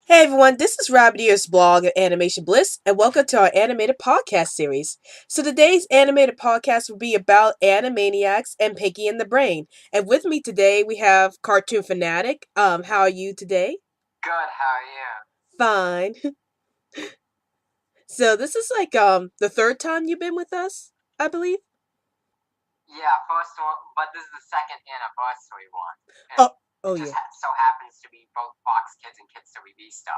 Hey everyone, this is Rabbit Ears blog of Animation Bliss, and welcome to our animated podcast series. So today's animated podcast will be about Animaniacs and Pinky and the Brain. And with me today we have Cartoonfanatic. How are you today? Good, how are you? Fine. So this is like the third time you've been with us, I believe. Yeah, first one, but this is the second anniversary one, and Oh, oh it just yeah. so happens to be both Fox Kids and Kids WB stuff.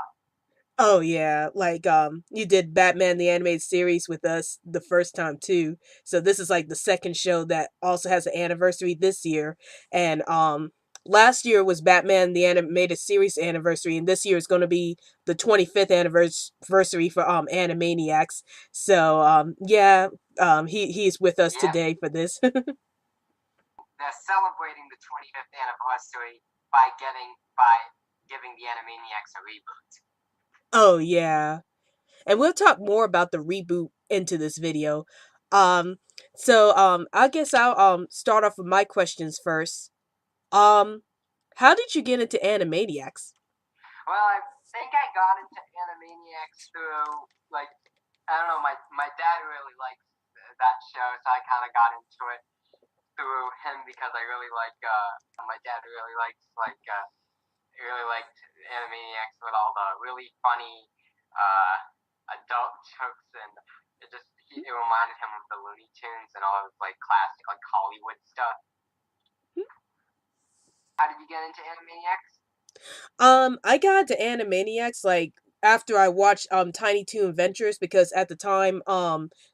Oh yeah, like you did Batman the Animated Series with us the first time too. So this is like the second show that also has an anniversary this year. And last year was Batman the Animated Series anniversary, and this year is going to be the 25th anniversary for Animaniacs. So yeah, he's with us Yeah, today for this. they're celebrating the 25th anniversary by giving the Animaniacs a reboot. Oh yeah. And we'll talk more about the reboot into this video. Um, so I guess I'll start off with my questions first. Um, how did you get into Animaniacs? Well, I think I got into Animaniacs through like I don't know, my dad really likes that show, so I kind of got into it through him because I really like my dad really liked Animaniacs with all the really funny uh, adult jokes, and it reminded him of the Looney Tunes and all of like classic like Hollywood stuff. How did you get into Animaniacs? I got into Animaniacs like after I watched Tiny Toon Adventures because at the time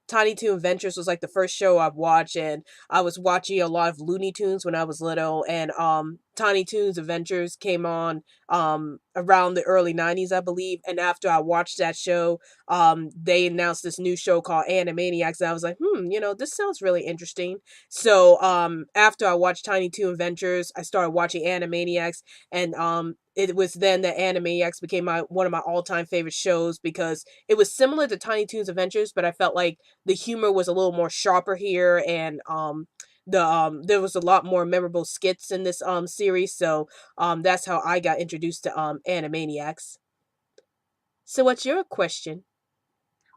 Tiny Toon Adventures was like the first show I've watched, and I was watching a lot of Looney Tunes when I was little, and Tiny Toons Adventures came on around the early 90s I believe, and after I watched that show they announced this new show called Animaniacs, and I was like, this sounds really interesting. So after I watched Tiny Toon Adventures I started watching Animaniacs, and it was then that Animaniacs became my one of my all-time favorite shows because it was similar to Tiny Toons Adventures, but I felt like the humor was a little more sharper here, and there was a lot more memorable skits in this series. So that's how I got introduced to Animaniacs. So what's your question?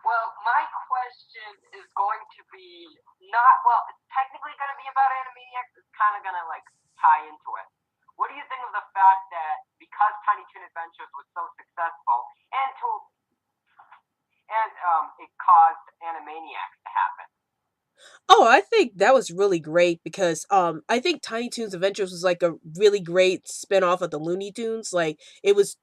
Well, my question is going to be not well. It's technically going to be about Animaniacs. It's kind of going to like tie into it. What do you think of the fact that because Tiny Toon Adventures was so successful, and it caused Animaniacs to happen? Oh, I think that was really great because I think Tiny Toons Adventures was like a really great spin-off of the Looney Tunes. Like it was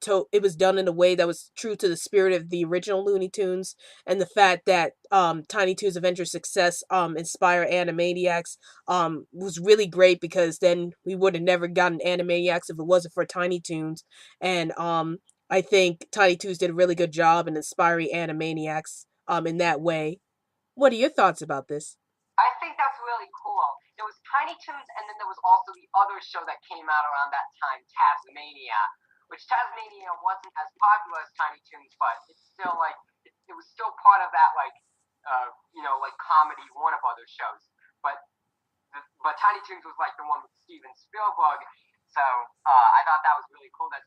done in a way that was true to the spirit of the original Looney Tunes, and the fact that Tiny Toons Adventures success inspired Animaniacs was really great because then we would have never gotten Animaniacs if it wasn't for Tiny Toons. And I think Tiny Toons did a really good job in inspiring Animaniacs in that way. What are your thoughts about this? I think that's really cool. There was Tiny Toons, and then there was also the other show that came out around that time, Tasmania, which Tasmania wasn't as popular as Tiny Toons, but it's still like it was still part of that like comedy Warner Brothers shows. But but Tiny Toons was like the one with Steven Spielberg. So I thought that was really cool that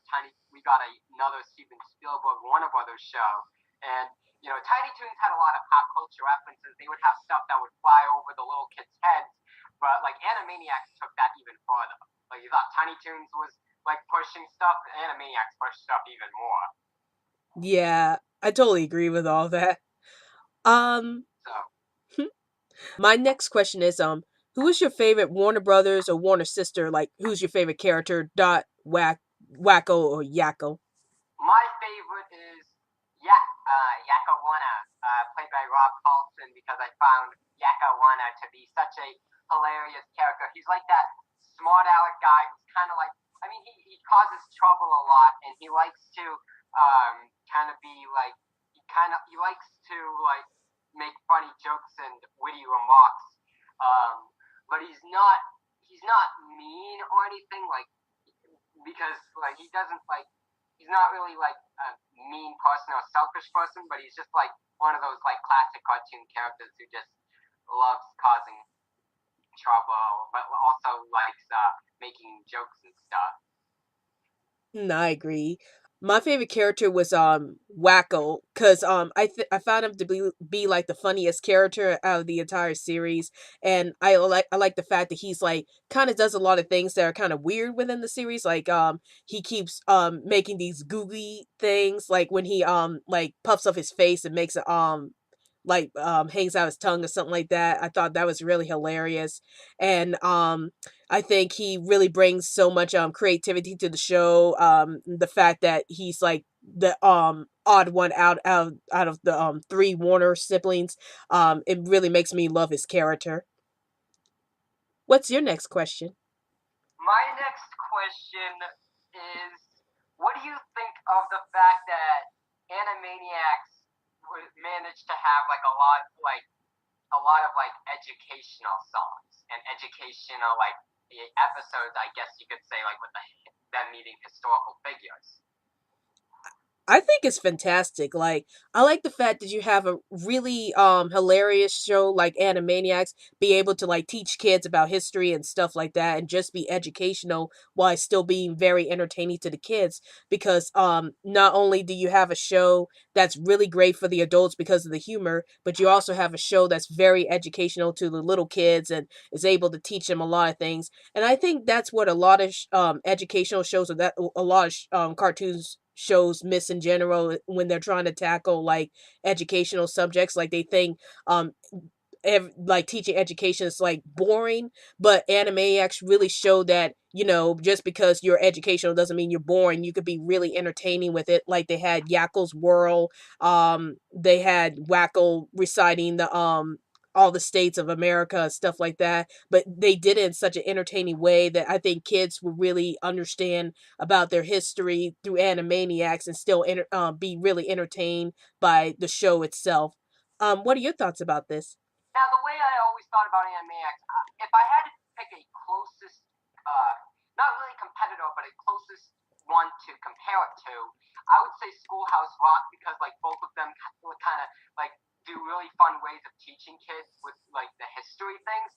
we got another Steven Spielberg Warner Brothers show, and Tiny Toons had a lot of pop culture references. They would have stuff that would fly over the little kids' heads, but like Animaniacs took that even further. Like you thought Tiny Toons was like pushing stuff, Animaniacs pushed stuff even more. Yeah, I totally agree with all that. Um, So my next question is who is your favorite Warner Brothers or Warner sister? Like, who's your favorite character? Dot, Wacko, or Yakko? my favorite is Yakawana, played by Rob Paulson, because I found Yakawana to be such a hilarious character. He's like that smart aleck guy who's kind of like, I mean, he causes trouble a lot, and he likes to kind of be like, he likes to like make funny jokes and witty remarks. But he's not mean or anything like because like he doesn't like he's not really like a mean person or selfish person, but he's just like one of those like classic cartoon characters who just loves causing trouble, but also likes making jokes and stuff. I agree. My favorite character was Wacko, cuz I found him to be like the funniest character out of the entire series, and I like the fact that he's like kind of does a lot of things that are kind of weird within the series, like he keeps making these googly things, like when he like puffs up his face and makes it like hangs out his tongue or something like that. I thought that was really hilarious. And I think he really brings so much creativity to the show. The fact that he's like the odd one out of the three Warner siblings, it really makes me love his character. What's your next question? My next question is, what do you think of the fact that Animaniacs managed to have a lot of like educational songs and educational like episodes, I guess you could say, like with them meeting historical figures. I think it's fantastic. Like I like the fact that you have a really hilarious show like Animaniacs be able to like teach kids about history and stuff like that and just be educational while still being very entertaining to the kids, because not only do you have a show that's really great for the adults because of the humor, but you also have a show that's very educational to the little kids and is able to teach them a lot of things. And I think that's what a lot of educational shows, or that a lot of cartoons shows miss in general when they're trying to tackle like educational subjects. Like they think um like teaching education is like boring, but Animaniacs really show that, you know, just because you're educational doesn't mean you're boring. You could be really entertaining with it. Like they had Yakko's Whirl, they had Wacko reciting the all the states of America and stuff like that, but they did it in such an entertaining way that I think kids will really understand about their history through Animaniacs and still be really entertained by the show itself. What are your thoughts about this? Now, the way I always thought about Animaniacs, if I had to pick a closest, uh, not really competitor, but a closest one to compare it to, I would say Schoolhouse Rock, because like both of them kind of like do really fun ways of teaching kids with like the history things.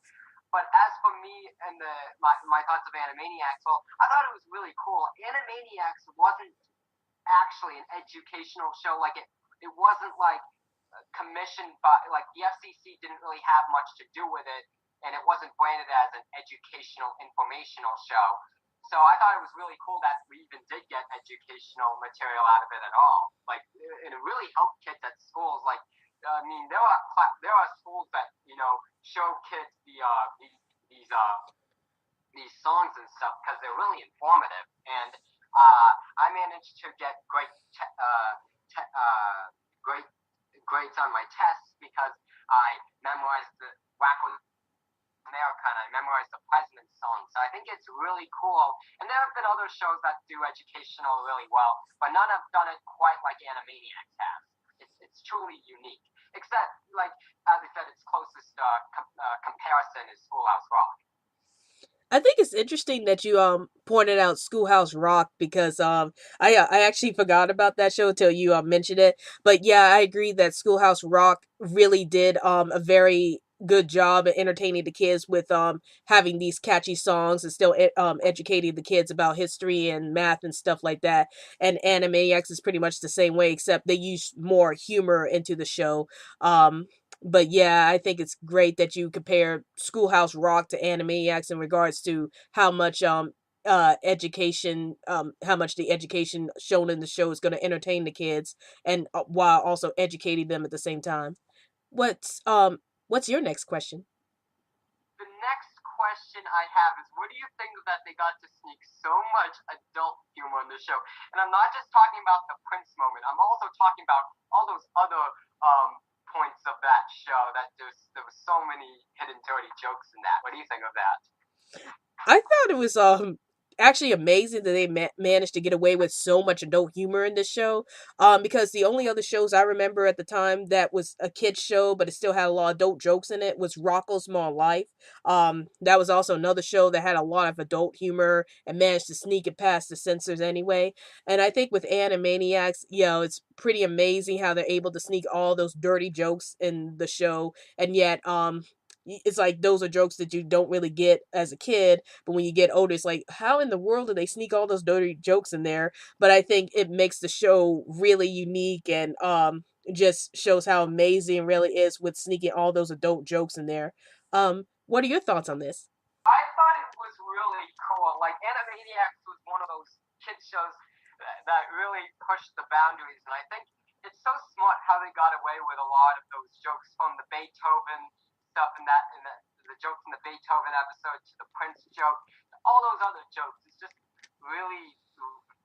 But as for me and my thoughts of Animaniacs, well, I thought it was really cool. Animaniacs wasn't actually an educational show. Like it wasn't like commissioned by like the FCC didn't really have much to do with it, and it wasn't branded as an educational informational show. So I thought it was really cool that we even did get educational material out of it at all. Like, and it really helped kids at schools. Like, I mean, there are schools that show kids these songs and stuff because they're really informative. And I managed to get great grades on my tests because I memorized the Wacko America and I memorized the president's song. So I think it's really cool. And there have been other shows that do educational really well, but none have done it quite like Animaniacs has. It's truly unique. Except, like as I said, its closest comparison is Schoolhouse Rock. I think it's interesting that you pointed out Schoolhouse Rock, because I actually forgot about that show until you mentioned it. But yeah, I agree that Schoolhouse Rock really did a very good job at entertaining the kids with having these catchy songs and still educating the kids about history and math and stuff like that. And Animaniacs is pretty much the same way, except they use more humor into the show. But yeah, I think it's great that you compare Schoolhouse Rock to Animaniacs in regards to how much education how much the education shown in the show is going to entertain the kids, and while also educating them at the same time. What's your next question? The next question I have is, what do you think that they got to sneak so much adult humor in the show? And I'm not just talking about the Prince moment. I'm also talking about all those other points of that show. That there was so many hidden dirty jokes in that. What do you think of that? I thought it was actually amazing that they managed to get away with so much adult humor in this show. Because the only other shows I remember at the time that was a kids show but it still had a lot of adult jokes in it was Rocko's Small Life. That was also another show that had a lot of adult humor and managed to sneak it past the censors anyway. And I think with Animaniacs, you know, it's pretty amazing how they're able to sneak all those dirty jokes in the show, and yet it's like those are jokes that you don't really get as a kid, but when you get older, it's like, how in the world did they sneak all those dirty jokes in there? But I think it makes the show really unique and just shows how amazing it really is with sneaking all those adult jokes in there. What are your thoughts on this? I thought it was really cool. Like Animaniacs was one of those kids shows that really pushed the boundaries, and I think it's so smart how they got away with a lot of those jokes from the Beethoven stuff and the jokes in the Beethoven episode to the Prince joke, all those other jokes. It's just really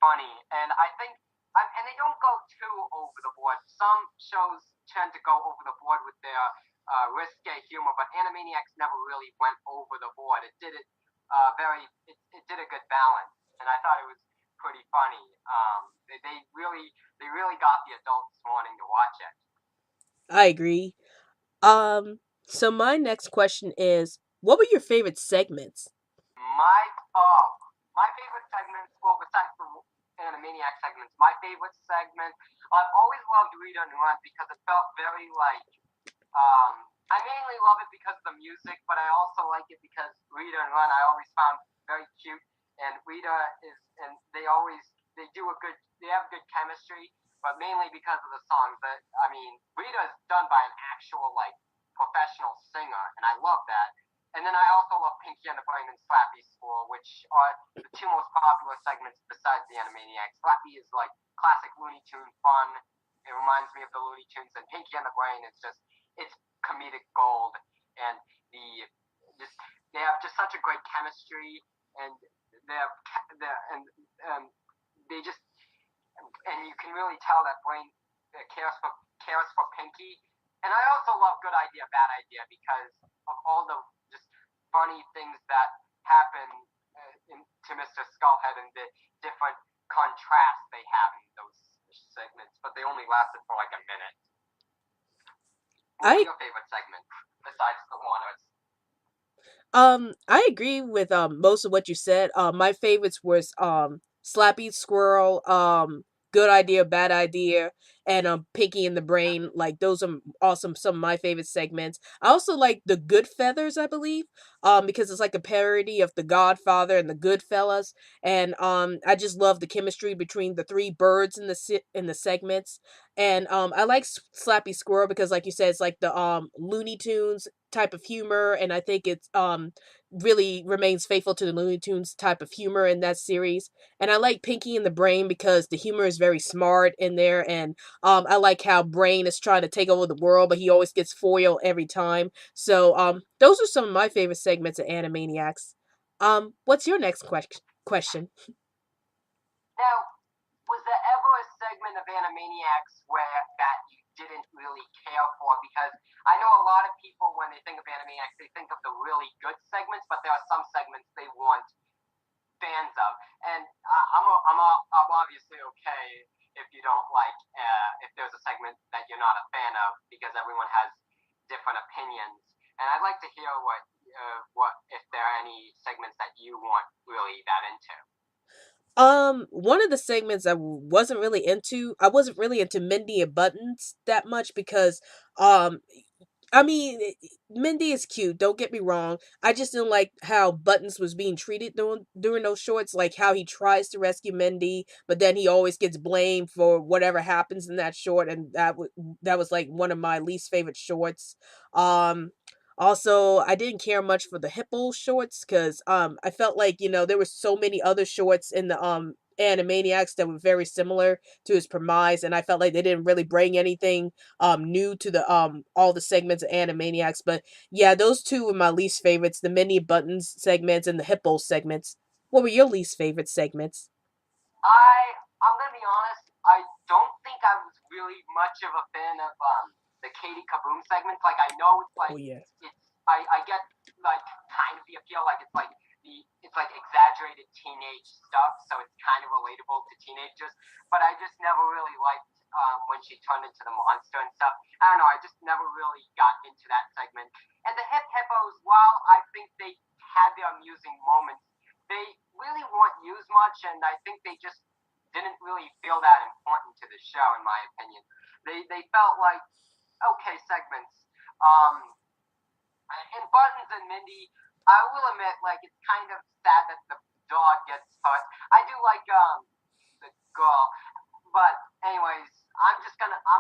funny, and I think. And they don't go too over the board. Some shows tend to go over the board with their risque humor, but Animaniacs never really went over the board. It did it it did a good balance, and I thought it was pretty funny. They really got the adults wanting to watch it. I agree. So my next question is, what were your favorite segments? My oh, my favorite segments. Well, besides the Animaniac segments, my favorite segment. I've always loved Read and Run because it felt very like I mainly love it because of the music, but I also like it because Rita and Run I always found very cute, and Rita is, and they do a good, they have good chemistry, but mainly because of the songs. That I mean, Rita is done by an actual like professional singer, and I love that. And then I also love Pinky and the Brain and Slappy School, which are the two most popular segments besides the Animaniacs. Slappy is like classic Looney Tune fun. It reminds me of the Looney Tunes, and Pinky and the Brain is just it's comedic gold, and the just they have just such a great chemistry, and they have and um, they just and you can really tell that Brain cares for Pinky. And I also love Good Idea Bad Idea because of all the just funny things that happen to Mr. Skullhead and the different contrasts they have in those segments, but they only lasted for like a minute. What were I your favorite segments besides the one? I agree with most of what you said. My favorites was Slappy Squirrel, Good Idea, Bad Idea, and Pinky in the Brain. Like those are awesome. Some of my favorite segments. I also like the Good Feathers, I believe, because it's like a parody of The Godfather and the Goodfellas, and I just love the chemistry between the three birds in in the segments. And I like Slappy Squirrel because, like you said, it's like the Looney Tunes type of humor, and I think it's really remains faithful to the Looney Tunes type of humor in that series. And I like Pinky and the Brain because the humor is very smart in there, and I like how Brain is trying to take over the world, but he always gets foiled every time. So those are some of my favorite segments of Animaniacs. What's your next question? Now, was there ever a segment of Animaniacs where that you didn't really care for? Because I know a lot of people, when they think of Animaniacs, they think of the really good segments, but there are some segments they weren't fans of. And I'm obviously okay if you don't like if there's a segment that you're not a fan of, because everyone has different opinions. And I'd like to hear what if there are any segments that you weren't really that into. One of the segments I wasn't really into Mindy and Buttons that much because, I mean, Mindy is cute. Don't get me wrong. I just didn't like how Buttons was being treated during those shorts. Like how he tries to rescue Mindy, but then he always gets blamed for whatever happens in that short, and that was like one of my least favorite shorts. Um, Also, I didn't care much for the Hippo shorts because I felt like there were so many other shorts in the Animaniacs that were very similar to his premise, and I felt like they didn't really bring anything new to the all the segments of Animaniacs. But yeah, those two were my least favorites: the Mini Buttons segments and the Hippo segments. What were your least favorite segments? I'm gonna be honest. I don't think I was really much of a fan of the Katie Kaboom segments. Like I know it's Oh like yeah. I get like kind of the appeal. Like it's like exaggerated teenage stuff, so it's kind of relatable to teenagers. But I just never really liked when she turned into the monster and stuff. I don't know. I just never really got into that segment. And the hippos, while I think they had their amusing moments, they really weren't used much, and I think they just didn't really feel that important to the show, in my opinion. They felt like okay segments. Um, In Buttons and Mindy, I will admit, like, it's kind of sad that the dog gets hurt. I do like the girl, but anyways, I'm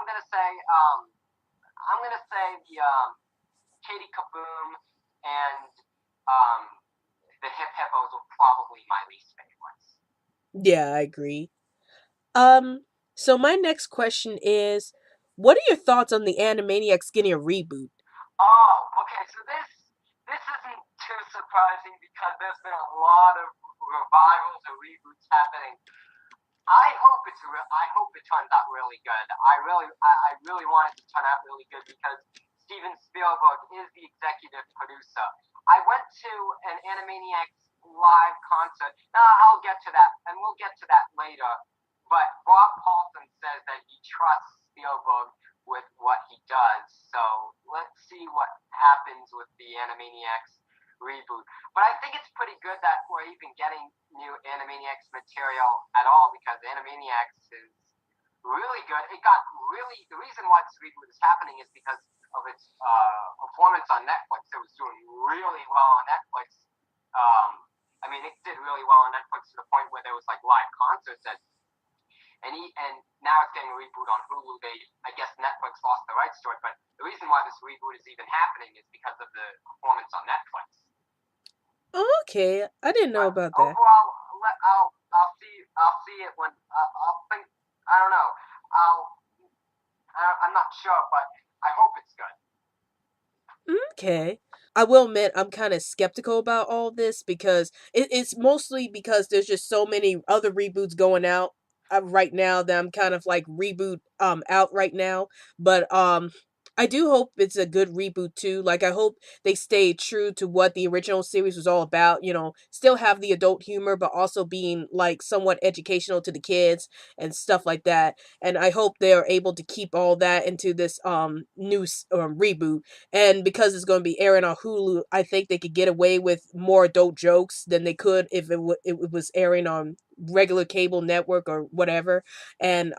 gonna say the Katie Kaboom and um the Hip Hippos will probably my least favorites. Yeah, I agree. Um, so my next question is, what are your thoughts on the Animaniacs getting a reboot? Oh, okay. So this isn't too surprising because there's been a lot of revivals or reboots happening. I hope it turns out really good. I really want it to turn out really good because Steven Spielberg is the executive producer. I went to an Animaniacs live concert. Now I'll get to that, and we'll get to that later. But Rob Paulson says that he trusts Spielberg with what he does. So let's see what happens with the Animaniacs reboot. But I think it's pretty good that we're even getting new Animaniacs material at all because Animaniacs is really good. It got really the reason why this reboot is happening is because of its performance on Netflix. It was doing really well on Netflix. Um, I mean, it did really well on Netflix to the point where there was like live concerts and now it's getting a reboot on Hulu. I guess Netflix lost the rights to it, but the reason why this reboot is even happening is because of the performance on Netflix. Oh, okay, I didn't know But about that. overall, I'll see it when I'll think. I don't know. I'll I'm not sure, but I hope it's good. Okay. I will admit I'm kind of skeptical about all this because it's mostly because there's just so many other reboots going out right now that I'm kind of like reboot out right now. But I do hope it's a good reboot too. Like I hope they stay true to what the original series was all about, you know, still have the adult humor but also being like somewhat educational to the kids and stuff like that. And I hope they're able to keep all that into this new reboot, and because it's going to be airing on Hulu, I think they could get away with more adult jokes than they could if it was airing on regular cable network or whatever. And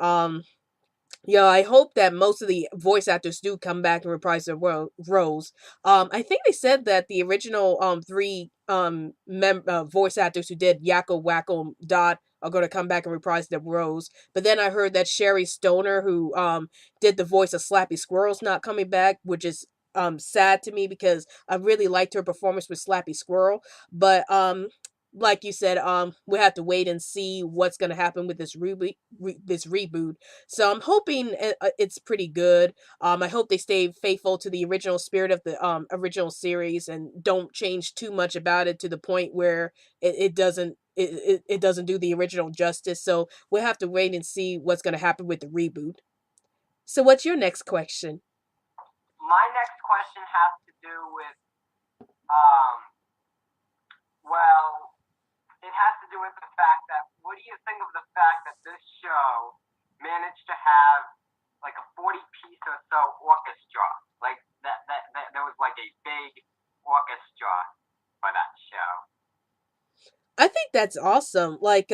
yeah, I hope that most of the voice actors do come back and reprise their roles. I think they said that the original three voice actors who did Yakko, Wacko, Dot are going to come back and reprise their roles. But then I heard that Sherry Stoner, who did the voice of Slappy Squirrel's not coming back, which is sad to me because I really liked her performance with Slappy Squirrel. But like you said, we have to wait and see what's going to happen with this reboot. So I'm hoping it's pretty good. I hope they stay faithful to the original spirit of the original series and don't change too much about it to the point where it doesn't do the original justice. So we'll have to wait and see what's going to happen with the reboot. So what's your next question? My next question has to do with um well, it has to do with the fact that what do you think of the fact that this show managed to have like a 40-piece or so orchestra? Like that there was like a big orchestra for that show. I think that's awesome. Like,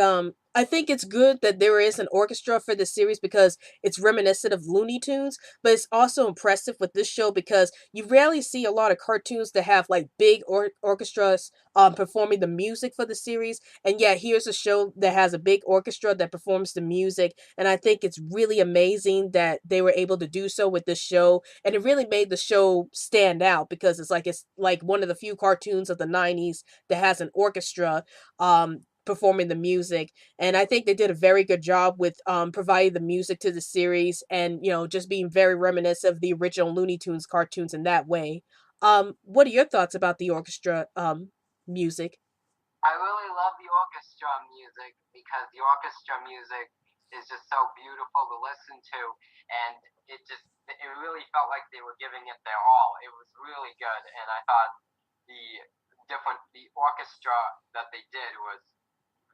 I think it's good that there is an orchestra for the series because it's reminiscent of Looney Tunes, but it's also impressive with this show because you rarely see a lot of cartoons that have like big orchestras performing the music for the series. And yeah, here's a show that has a big orchestra that performs the music, and I think it's really amazing that they were able to do so with this show, and it really made the show stand out because it's like one of the few cartoons of the 90s that has an orchestra performing the music, and I think they did a very good job with providing the music to the series, and you know, just being very reminiscent of the original Looney Tunes cartoons in that way. What are your thoughts about the orchestra music? I really love the orchestra music because the orchestra music is just so beautiful to listen to, and it really felt like they were giving it their all. It was really good, and I thought the the orchestra that they did was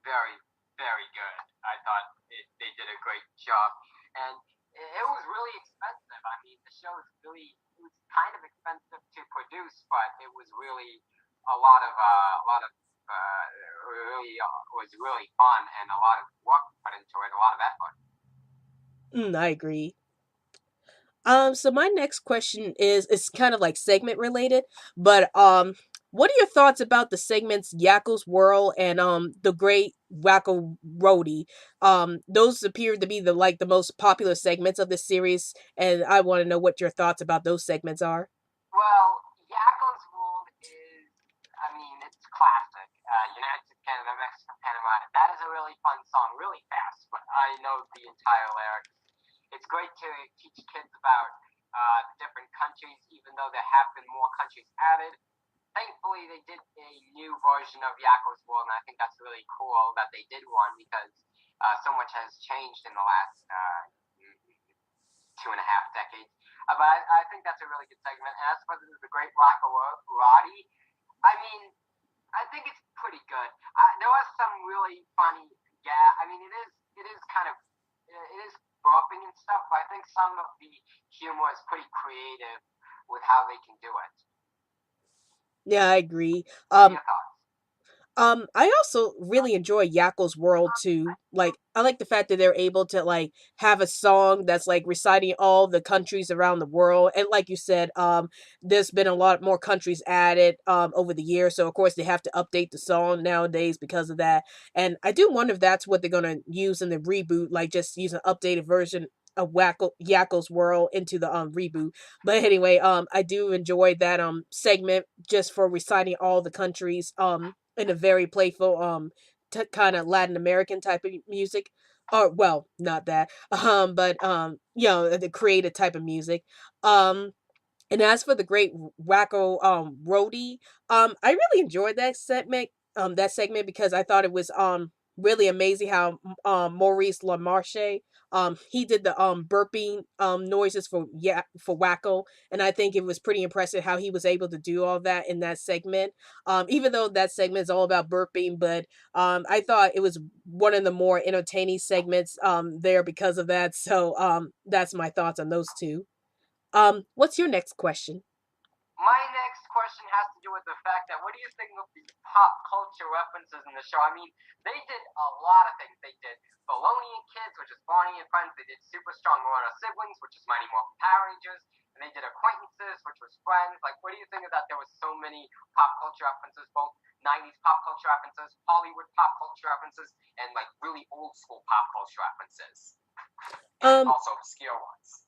very very good. I thought they did a great job, and it was really expensive. I mean, the show is really it was kind of expensive to produce, but it was really a lot of really was really fun and a lot of work put into it, a lot of effort. I agree. So my next question is it's kind of like segment related, but what are your thoughts about the segments Yakko's Whirl and the Great Wacko Roadie? Those appear to be the most popular segments of this series, and I want to know what your thoughts about those segments are. Well, Yakko's World is, I mean, it's classic. United Canada, Mexico, Panama. That is a really fun song, really fast, but I know the entire lyrics. It's great to teach kids about the different countries, even though there have been more countries added. Thankfully, they did a new version of Yakko's World, and I think that's really cool that they did one because so much has changed in the last 2.5 decades. But I think that's a really good segment. As for the Great Roddy, I mean, I think it's pretty good. There was some really funny, yeah. I mean, it is kind of it is burping and stuff, but I think some of the humor is pretty creative with how they can do it. Yeah, I agree. What are your thoughts? I also really enjoy Yakko's World too. Like, I like the fact that they're able to like have a song that's like reciting all the countries around the world. And like you said, there's been a lot more countries added over the years, so of course they have to update the song nowadays because of that. And I do wonder if that's what they're gonna use in the reboot, like just use an updated version of Yakko's World into the reboot. But anyway, I do enjoy that segment just for reciting all the countries in a very playful kind of Latin American type of music. Or well, not that. But the creative type of music. Um and as for the Great Wacko Roadie, I really enjoyed that segment because I thought it was really amazing how Maurice LaMarche he did the burping noises for Wacko, and I think it was pretty impressive how he was able to do all that in that segment. Even though that segment is all about burping, but I thought it was one of the more entertaining segments there because of that. So that's my thoughts on those two. What's your next question? My next question has to do with the fact that what do you think of the pop culture references in the show? I mean, they did a lot of things. They did Baloney and Kids, which is Barney and Friends. They did Super Strong Lorna Siblings, which is Mighty Morphin Power Rangers. And they did Acquaintances, which was Friends. Like, what do you think of that? There was so many pop culture references, both 90s pop culture references, Hollywood pop culture references, and like really old school pop culture references, and Um, also obscure ones.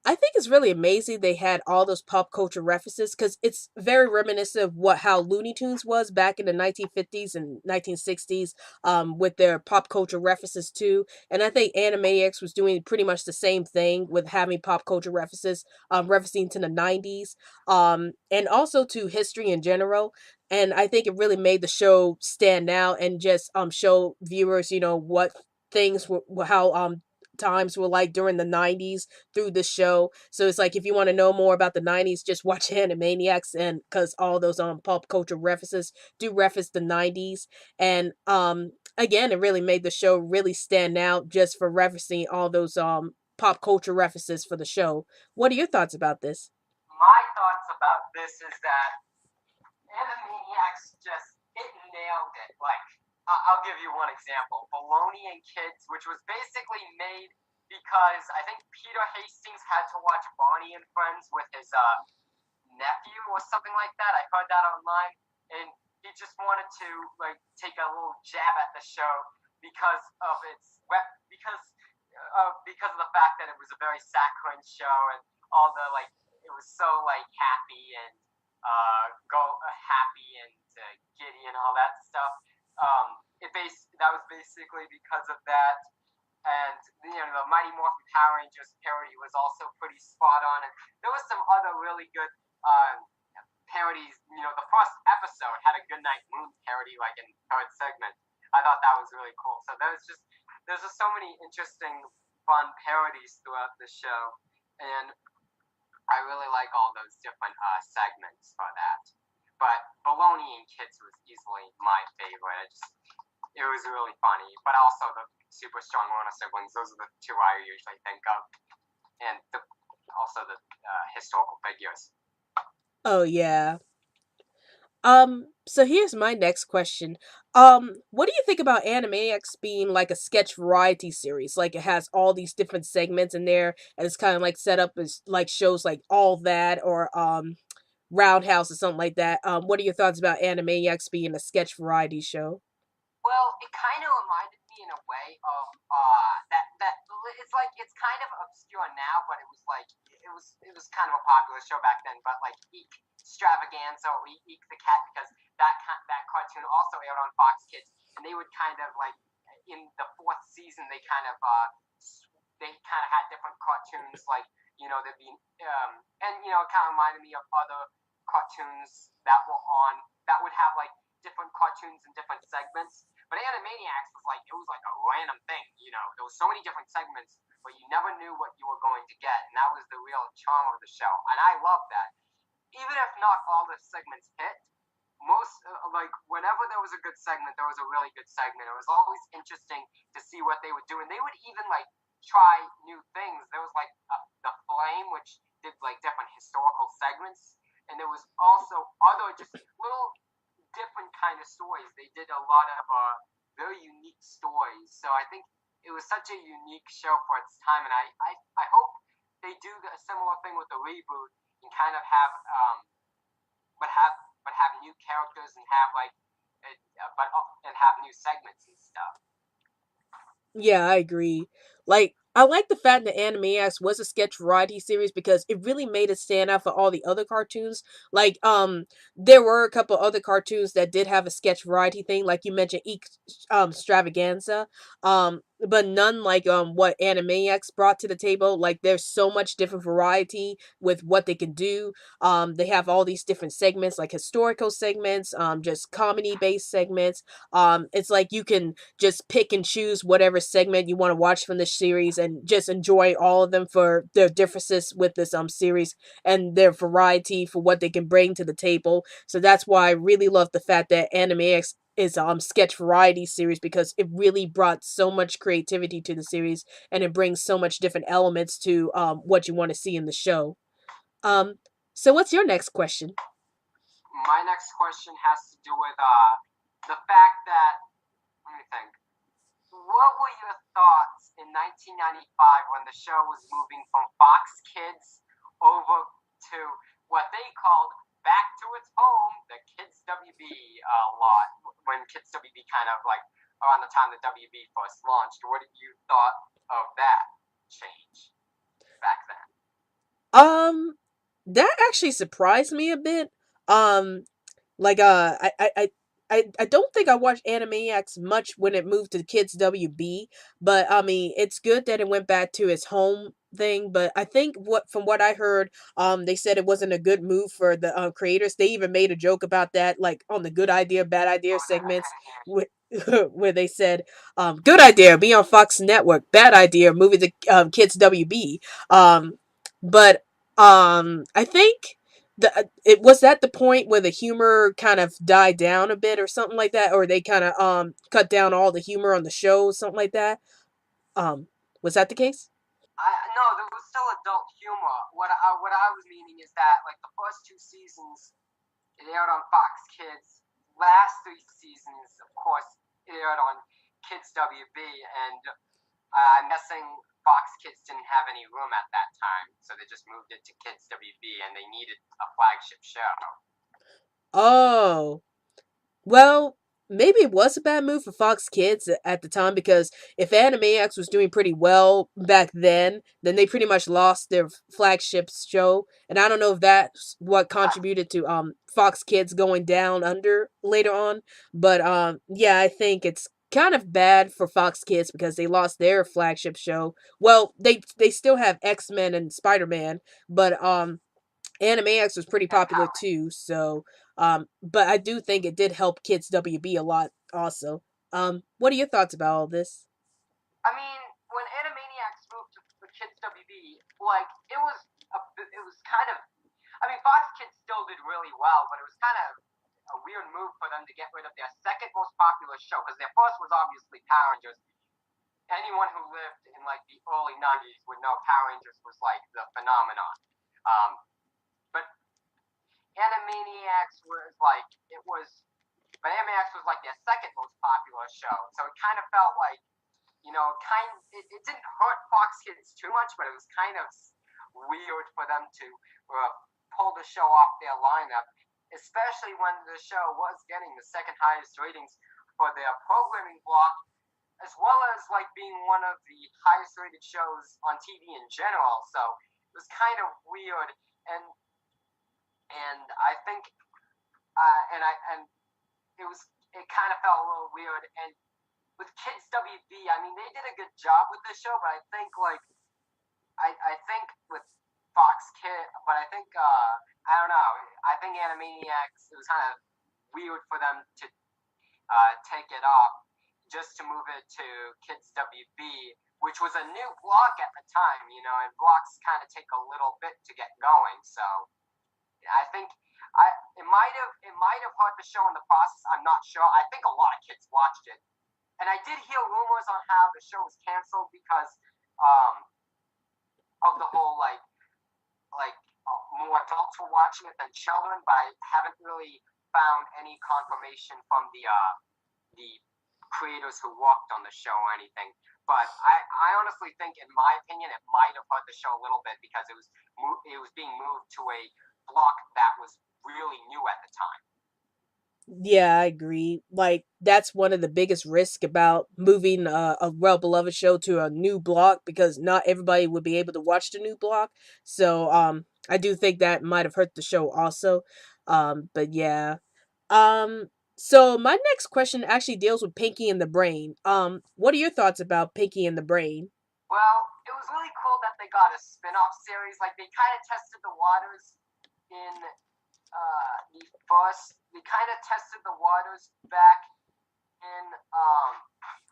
I think it's really amazing they had all those pop culture references because it's very reminiscent of what how Looney Tunes was back in the 1950s and 1960s, with their pop culture references too. And I think Animaniacs was doing pretty much the same thing with having pop culture references, referencing to the 90s, and also to history in general. And I think it really made the show stand out and just show viewers, what things were how times were like during the 90s through the show. So it's like if you want to know more about the 90s, just watch Animaniacs, and cuz all those pop culture references do reference the 90s. And again, it really made the show really stand out just for referencing all those pop culture references for the show. What are your thoughts about this? My thoughts about this is that Animaniacs just it nailed it. Like I'll give you one example: Baloney and Kids, which was basically made because I think Peter Hastings had to watch Barney and Friends with his nephew or something like that. I heard that online, and he just wanted to like take a little jab at the show because of its because of the fact that it was a very saccharine show and all the like it was so like happy and go happy and giddy and all that stuff. That was basically because of that, and the Mighty Morphin Power Rangers parody was also pretty spot on, and there was some other really good parodies. The first episode had a Good Night Moon parody, like in third segment. I thought that was really cool. So there's just so many interesting, fun parodies throughout the show, and I really like all those different segments for that. But Baloney and Kids was easily my favorite. It was really funny, but also the Super Strong Lorna siblings. Those are the two I usually think of, and also the historical figures. Oh yeah. So here's my next question. What do you think about Animaniacs being like a sketch variety series? Like it has all these different segments in there, and it's kind of like set up as like shows like All That or Roundhouse or something like that. What are your thoughts about Animaniacs being a sketch variety show? Well, it kind of reminded me in a way of that it's like it's kind of obscure now, but it was kind of a popular show back then. But like Eek Stravaganza or Eek the Cat, because that cartoon also aired on Fox Kids, and they would kind of like in the fourth season they kind of had different cartoons like there'd be and it kind of reminded me of other cartoons that were on that would have like different cartoons and different segments. But Animaniacs was like it was like a random thing. There was so many different segments, but you never knew what you were going to get, and that was the real charm of the show. And I love that. Even if not all the segments hit, most like whenever there was a good segment, there was a really good segment. It was always interesting to see what they would do, and they would even like try new things. There was like the Flame, which did like different historical segments, and there was also other just little different kind of stories. They did a lot of very unique stories. So I think it was such a unique show for its time, and I hope they do a similar thing with the reboot and kind of have but have but have new characters and have like and have new segments and stuff. Yeah, I agree. Like, I like the fact that Animaniacs was a sketch variety series because it really made it stand out for all the other cartoons. Like, there were a couple other cartoons that did have a sketch variety thing, like you mentioned, Stravaganza. But none like what Animaniacs brought to the table. Like, there's so much different variety with what they can do. They have all these different segments, like historical segments, just comedy based segments. It's like you can just pick and choose whatever segment you want to watch from this series and just enjoy all of them for their differences with this series and their variety for what they can bring to the table. So that's why I really love the fact that Animax is sketch variety series because it really brought so much creativity to the series and it brings so much different elements to what you want to see in the show. Um so what's your next question? My next question has to do with the fact that let me think. What were your thoughts in 1995 when the show was moving from Fox Kids over to what they called back to its home, the Kids WB lot, when Kids WB kind of like around the time the WB first launched? What did you thought of that change back then? Um that actually surprised me a bit. Um Like I don't think I watched Animaniacs much when it moved to Kids WB, but I mean it's good that it went back to its home thing. But I think what from what I heard, they said it wasn't a good move for the creators. They even made a joke about that, like on the good idea, bad idea Oh, that, segments, where, where they said, good idea, be on Fox Network, bad idea, moving to Kids WB. But I think it was that the point where the humor kind of died down a bit or something like that, or they kind of cut down all the humor on the show, something like that. Um, was that the case? no, there was still adult humor. What I was meaning is that like the first two seasons it aired on Fox Kids. Last three seasons, of course, it aired on Kids WB, and I'm guessing Fox Kids didn't have any room at that time, so they just moved it to Kids WB, and they needed a flagship show. Oh, well, maybe it was a bad move for Fox Kids at the time because if Animaniacs was doing pretty well back then they pretty much lost their flagship show, and I don't know if that's what contributed to Fox Kids going down under later on. But yeah, I think it's kind of bad for Fox Kids because they lost their flagship show. Well, they still have X-Men and Spider-Man, but Animaniacs was pretty And popular too, so but I do think it did help Kids WB a lot also. What are your thoughts about all this? I mean, when Animaniacs moved to the Kids WB, like it was kind of. I mean, Fox Kids still did really well, but it was kind of a weird move for them to get rid of their second most popular show because their first was obviously Power Rangers. Anyone who lived in like the early '90s would know Power Rangers was like the phenomenon. Um, but Animaniacs was like it was. but Animaniacs was like their second most popular show. So it kind of felt like, it didn't hurt Fox Kids too much, but it was kind of weird for them to pull the show off their lineup, especially when the show was getting the second highest ratings for their programming block, as well as like being one of the highest rated shows on TV in general. So it was kind of weird, and I think and it kind of felt a little weird. And with Kids WB, I mean, they did a good job with this show, but I think like I think with Fox Kid, but I think I don't know. I think Animaniacs, it was kind of weird for them to take it off just to move it to Kids WB, which was a new block at the time, and blocks kind of take a little bit to get going. So I think it might have hurt the show in the process. I'm not sure. I think a lot of kids watched it, and I did hear rumors on how the show was canceled because um, of the whole more adults were watching it than children. But I haven't really found any confirmation from the creators who worked on the show or anything. But I honestly think, in my opinion, it might have hurt the show a little bit because it was being moved to a block that was really new at the time. Yeah, I agree. Like that's one of the biggest risks about moving a well beloved show to a new block because not everybody would be able to watch the new block. So I do think that might have hurt the show also. But yeah. Um so my next question actually deals with Pinky and the Brain. What are your thoughts about Pinky and the Brain? Well, it was really cool that they got a spin-off series. Like they kind of tested the waters in they kind of tested the waters back in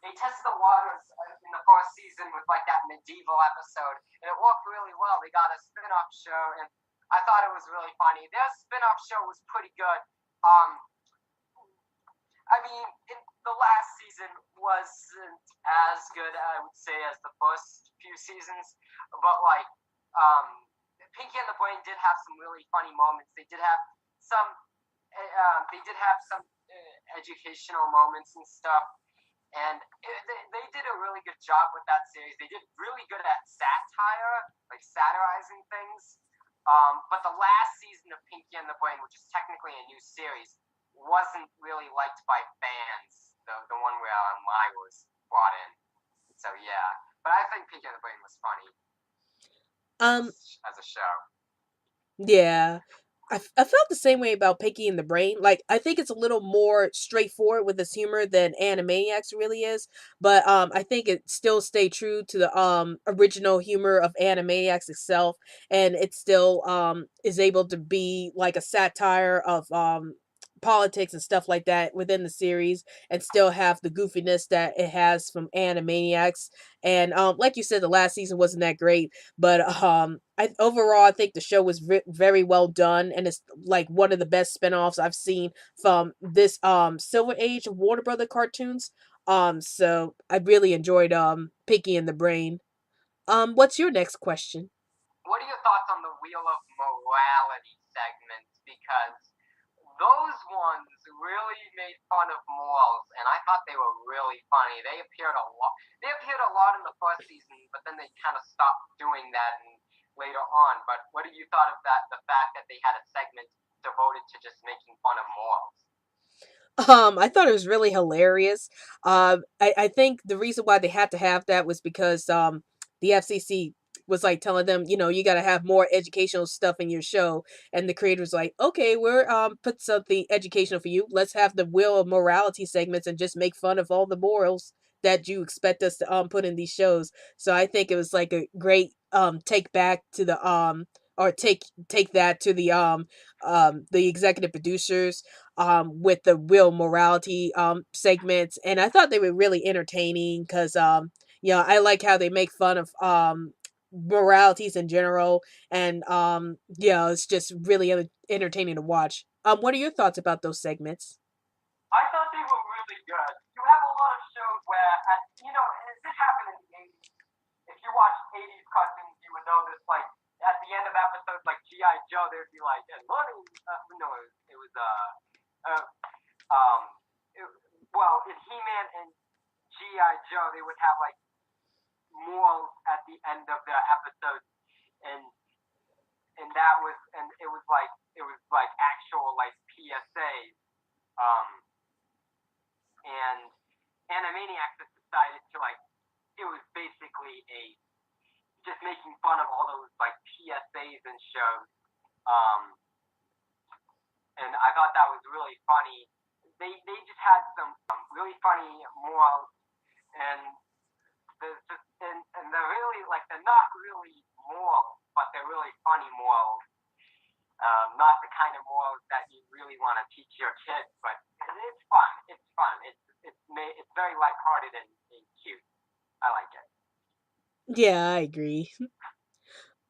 they tested the waters in the first season with like that medieval episode, and it worked really well. They got a spin-off show, and I thought it was really funny. Their spin-off show was pretty good. Um, I mean, the last season wasn't as good, I would say, as the first few seasons, but like Pinky and the Brain did have some really funny moments. Some they did have some educational moments and stuff, and they did a really good job with that series. They did really good at satire, like satirizing things. But the last season of Pinky and the Brain, which is technically a new series, wasn't really liked by fans. The one where Mai was brought in. So yeah, but I think Pinky and the Brain was funny Um as a show. Yeah. I felt the same way about Pinky and the Brain. Like, I think it's a little more straightforward with its humor than Animaniacs really is. But I think it still stayed true to the original humor of Animaniacs itself. And it still is able to be like a satire of politics and stuff like that within the series and still have the goofiness that it has from Animaniacs. And like you said, the last season wasn't that great, but overall I think the show was very well done, and it's like one of the best spinoffs I've seen from this Silver Age of Warner Brother cartoons. So I really enjoyed Pinky and the Brain. What's your next question? What are your thoughts on the Wheel of Morality segments? Because those ones really made fun of morals, and I thought they were really funny. They appeared a lot. They appeared a lot in the first season, but then they kind of stopped doing that and later on. But what did you thought of that? The fact that they had a segment devoted to just making fun of morals. I thought it was really hilarious. I think the reason why they had to have that was because the FCC was like telling them, you got to have more educational stuff in your show, and the creator was like, okay, we're put something educational for you. Let's have the Wheel of Morality segments and just make fun of all the morals that you expect us to put in these shows. So I think it was like a great take back to the or take that to the executive producers with the real morality segments, and I thought they were really entertaining because I like how they make fun of moralities in general, and it's just really entertaining to watch. What are your thoughts about those segments? I thought they were really good. You have a lot of shows where, it happened in the 80s. If you watch 80s cartoons, you would know this. Like, at the end of episodes like G.I. Joe, they would be like, and money. No, it was, well, in He-Man and G.I. Joe, they would have like morals at the end of the episode, and it was like actual like PSAs. And Animaniacs has decided to like it was basically a just making fun of all those like PSAs and shows. Um, and I thought that was really funny. They just had some really funny morals, and and they're really like they're not really morals, but they're really funny morals. Not the kind of morals that you really want to teach your kids, but it's fun. It's fun. It's very lighthearted and cute. I like it. Yeah, I agree.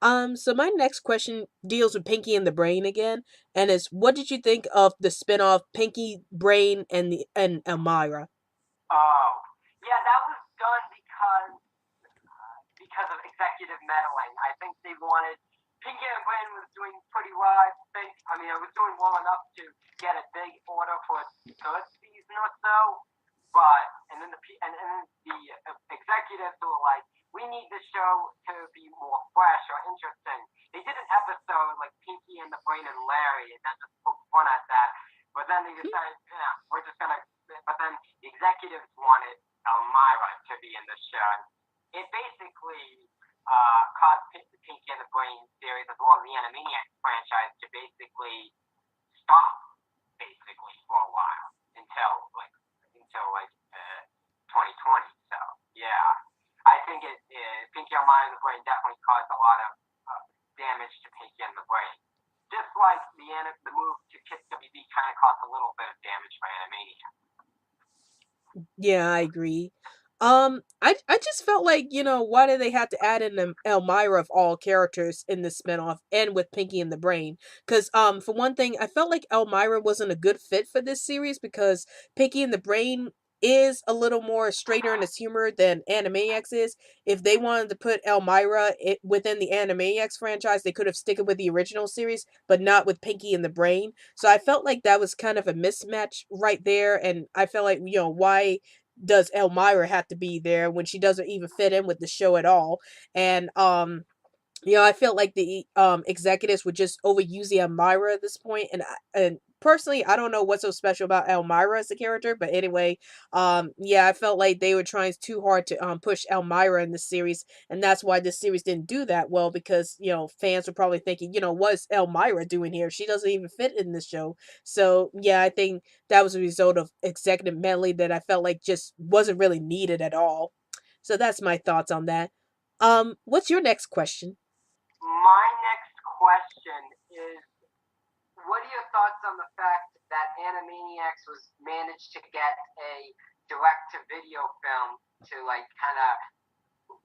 So my next question deals with Pinky and the Brain again, and is what did you think of the spin-off Pinky, Brain, and Elmira? Oh, yeah, that was done because of executive meddling. I think they wanted Pinky and Brain was doing pretty well. I mean, it was doing well enough to get a big order for a third season or so. But and then the executives were like, we need the show to be more fresh or interesting. They did an episode like Pinky and the Brain and Larry, and that just poked fun at that. But then they decided, yeah, we're just gonna. But then the executives wanted Elmira to be in the show. It basically caused the Pinky and the Brain series as well as the Animaniacs franchise to basically stop basically for a while until 2020. So yeah, I think Pinky Elmira and the Brain definitely caused a lot of damage to Pinky and the Brain. Just like the move to Kids WB kind of caused a little bit of damage for Animania. Yeah, I agree. I just felt like, why did they have to add in Elmira of all characters in the spinoff and with Pinky and the Brain? Because for one thing, I felt like Elmira wasn't a good fit for this series because Pinky and the Brain is a little more straighter in its humor than Animaniacs is. If they wanted to put Elmira within the Animaniacs franchise, they could have stick it with the original series, but not with Pinky and the Brain. So I felt like that was kind of a mismatch right there, and I felt like, why does Elmira have to be there when she doesn't even fit in with the show at all? And I felt like the executives were just overusing Elmira at this point, and personally, I don't know what's so special about Elmira as a character, but anyway, yeah, I felt like they were trying too hard to push Elmira in the series, and that's why this series didn't do that well because fans were probably thinking, what's Elmira doing here? She doesn't even fit in this show. So yeah, I think that was a result of executive meddling that I felt like just wasn't really needed at all. So that's my thoughts on that. What's your next question? My next question is, what are your thoughts on the fact that Animaniacs was managed to get a direct-to-video film to like kind of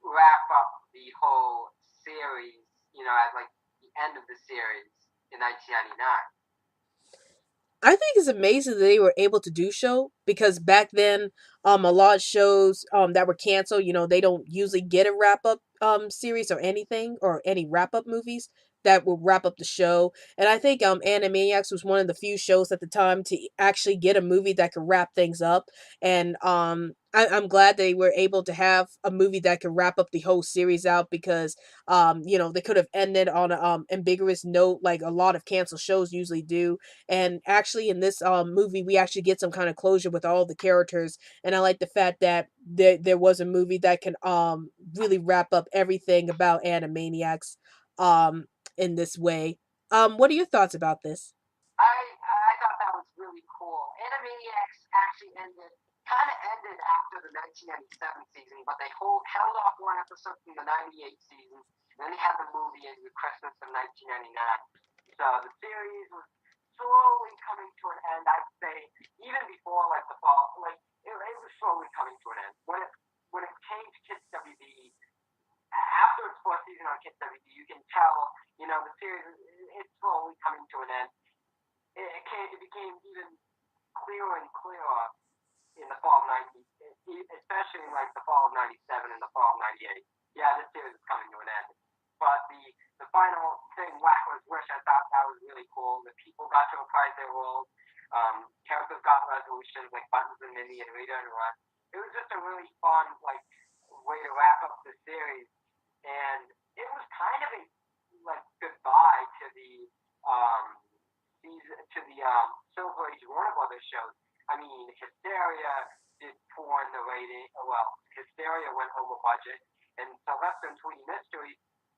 wrap up the whole series, at like the end of the series in 1999? I think it's amazing that they were able to do show because back then, a lot of shows that were canceled, they don't usually get a wrap up series or anything or any wrap up movies that will wrap up the show. And I think Animaniacs was one of the few shows at the time to actually get a movie that could wrap things up. And I'm glad they were able to have a movie that could wrap up the whole series out because they could have ended on a ambiguous note like a lot of canceled shows usually do. And actually in this movie we actually get some kind of closure with all the characters, and I like the fact that there was a movie that can really wrap up everything about Animaniacs um in this way. What are your thoughts about this? I thought that was really cool. Animaniacs actually ended after the 1997 season, but they held off one episode from the 98 season, and then they had the movie in the Christmas of 1999. So the series was slowly coming to an end. I'd say even before like the fall, like it was slowly coming to an end. When it came to Kids WB, after its fourth season on Kids WB, you can tell the series is slowly coming to an end. It became even clearer and clearer in the fall of 90, especially in like the fall of 97 and the fall of 98. Yeah, this series is coming to an end. But the final thing, Wackler's Wish, I thought that was really cool. The people got to reprise their roles. Characters got resolutions like Buttons and Minnie and Rita and Run. It was just a really fun like way to wrap up the series, and it was kind of a like goodbye to the um Silver Age Warner Brothers shows. I mean, Hysteria did poor in the rating. Well, Hysteria went over budget, and Sylvester and Tweety Mystery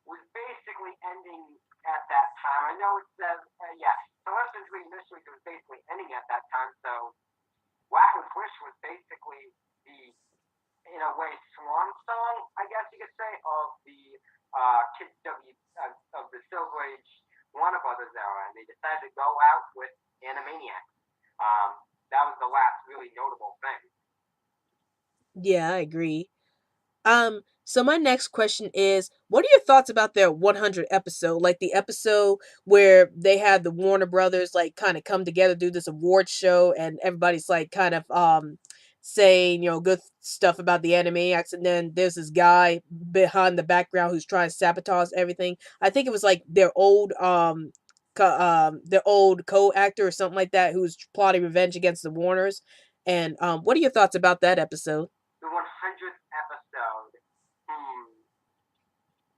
was basically ending at that time. I know it says, yeah, Sylvester and Tweety Mystery was basically ending at that time. So Wackos Wish was basically the, in a way, swan song, I guess you could say, of the Kids of the Silver Age Warner Brothers era, and they decided to go out with Animaniacs. That was the last really notable thing. Yeah, I agree. So my next question is, what are your thoughts about their 100 episode? Like the episode where they had the Warner Brothers like kind of come together, do this award show, and everybody's like kind of saying, good stuff about the Animaniacs, and then there's this guy behind the background who's trying to sabotage everything. I think it was like their old co-actor or something like that who's plotting revenge against the Warners. And what are your thoughts about that episode? The 100th episode.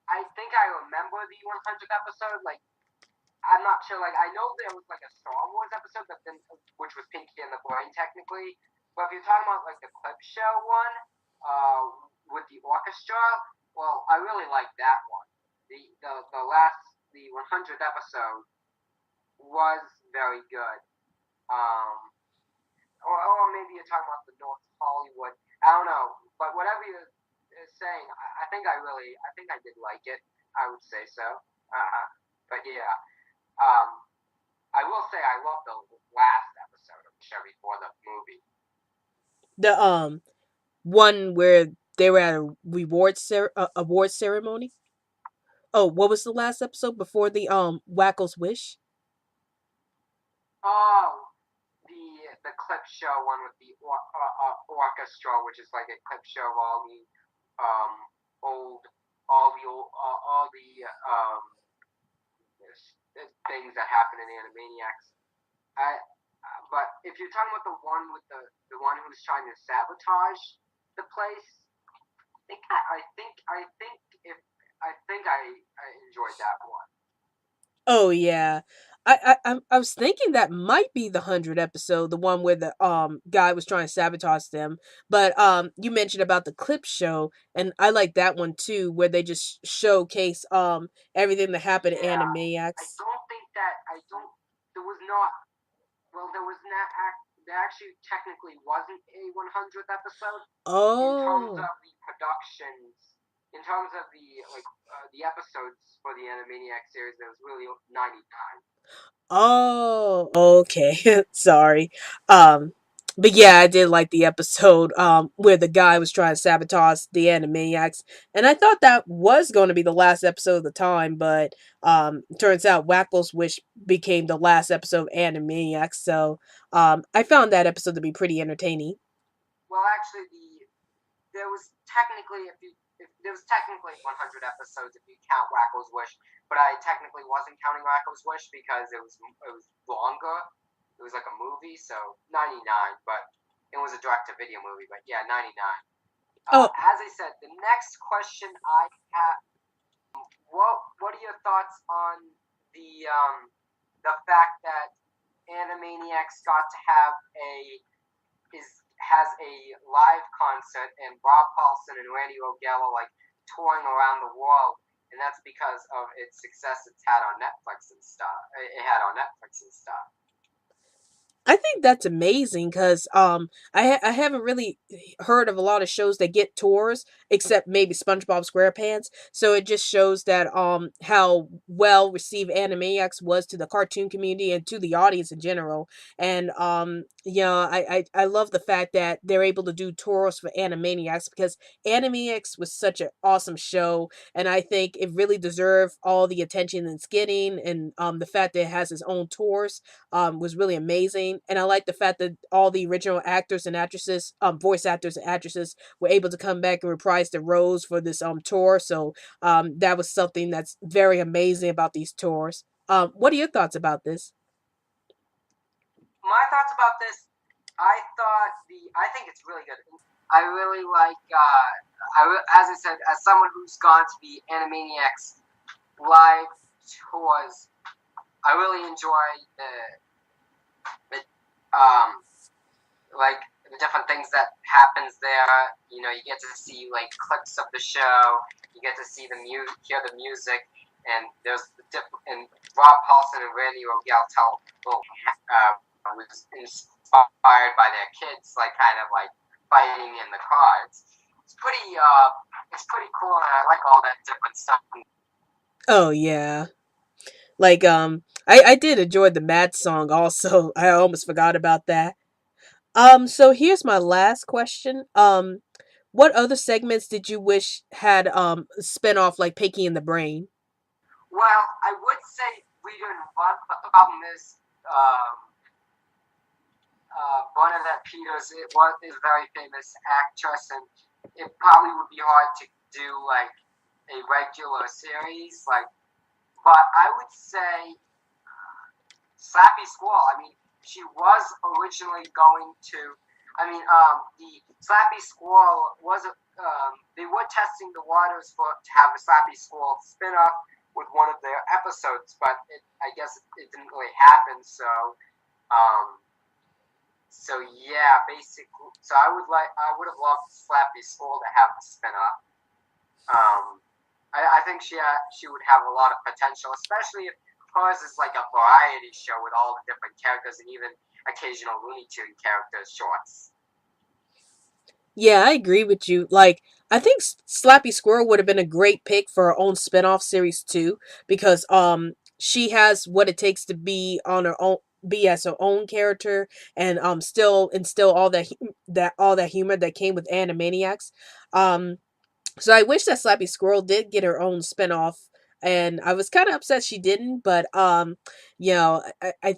I think I remember the 100th episode. Like, I'm not sure. Like, I know there was like a Star Wars episode, but then which was Pinky and the Brain technically. But if you're talking about like the clip show one, with the orchestra, well, I really like that one. The 100th episode was very good. Um, or maybe you're talking about the North Hollywood. I don't know, but whatever you're saying, I think I did like it. I would say so. But yeah, um, I will say I love the last episode of the show before the movie. The one where they were at a award ceremony. Oh, what was the last episode before the Wacko's Wish? Oh, the clip show one with the orchestra, which is like a clip show of um old all the things that happen in Animaniacs. But if you're talking about the one with the one who's trying to sabotage the place, I enjoyed that one. Oh yeah. I was thinking that might be the 100 episode, the one where the guy was trying to sabotage them. But you mentioned about the clip show, and I like that one too, where they just showcase everything that happened in Yeah, I Animaniacs. don't think that I don't. There was not. Well, there was not. There actually technically wasn't a 100th episode in terms Oh. of the productions. In terms of the episodes for the Animaniac series, there was really 99. Oh, okay. Sorry. Um, but yeah, I did like the episode where the guy was trying to sabotage the Animaniacs, and I thought that was going to be the last episode of the time, but turns out Wackles Wish became the last episode of Animaniacs. So I found that episode to be pretty entertaining. Well, actually, there was technically if there was technically 100 episodes if you count Wacko's Wish, but I technically wasn't counting Wacko's Wish because it was longer. It was like a movie, so 99, but it was a direct to video movie. But yeah, 99. Oh, As I said, the next question I have, what are your thoughts on the fact that Animaniacs got to have a is has a live concert and Bob Paulson and Randy Rogella like touring around the world, and that's because of its success it's had on Netflix and stuff. It had on Netflix and stuff. I think that's amazing because I haven't really heard of a lot of shows that get tours except maybe SpongeBob SquarePants. So it just shows that how well received Animaniacs was to the cartoon community and to the audience in general. And I love the fact that they're able to do tours for Animaniacs because Animaniacs was such an awesome show, and I think it really deserved all the attention it's getting, and the fact that it has its own tours was really amazing. And I like the fact that all the original actors and actresses, voice actors and actresses, were able to come back and reprise their roles for this tour. So that was something that's very amazing about these tours. What are your thoughts about this? My thoughts about this. I think it's really good. I really like. As I said, as someone who's gone to the Animaniacs live tours, I really enjoy the like the different things that happens there. You know, you get to see like clips of the show. You get to see hear the music, and there's and Rob Paulson and Randy Rogel tell was inspired by their kids, like kind of like fighting in the car. It's pretty cool, and I like all that different stuff. Oh yeah. Like I did enjoy the Mad song also. I almost forgot about that. So here's my last question. What other segments did you wish had spin off like Pinky and the Brain? Well, I would say Reader and Run, but the problem is Bernadette Peters is a very famous actress, and it probably would be hard to do like a regular series. Like, but I would say Slappy Squall. I mean, she was originally going to. The Slappy Squall was. They were testing the waters to have a Slappy Squall spinoff with one of their episodes, but I guess it didn't really happen. Um, so yeah, basically, I would have loved Slappy Squall to have a spinoff. Um, I think she would have a lot of potential, especially if hers is like a variety show with all the different characters and even occasional Looney Tune characters shorts. Yeah, I agree with you. Like, I think Slappy Squirrel would have been a great pick for her own spin-off series too, because she has what it takes to be on her own, be as her own character, and still instill all that humor that came with Animaniacs. Um, so I wish that Slappy Squirrel did get her own spinoff. And I was kind of upset she didn't, but I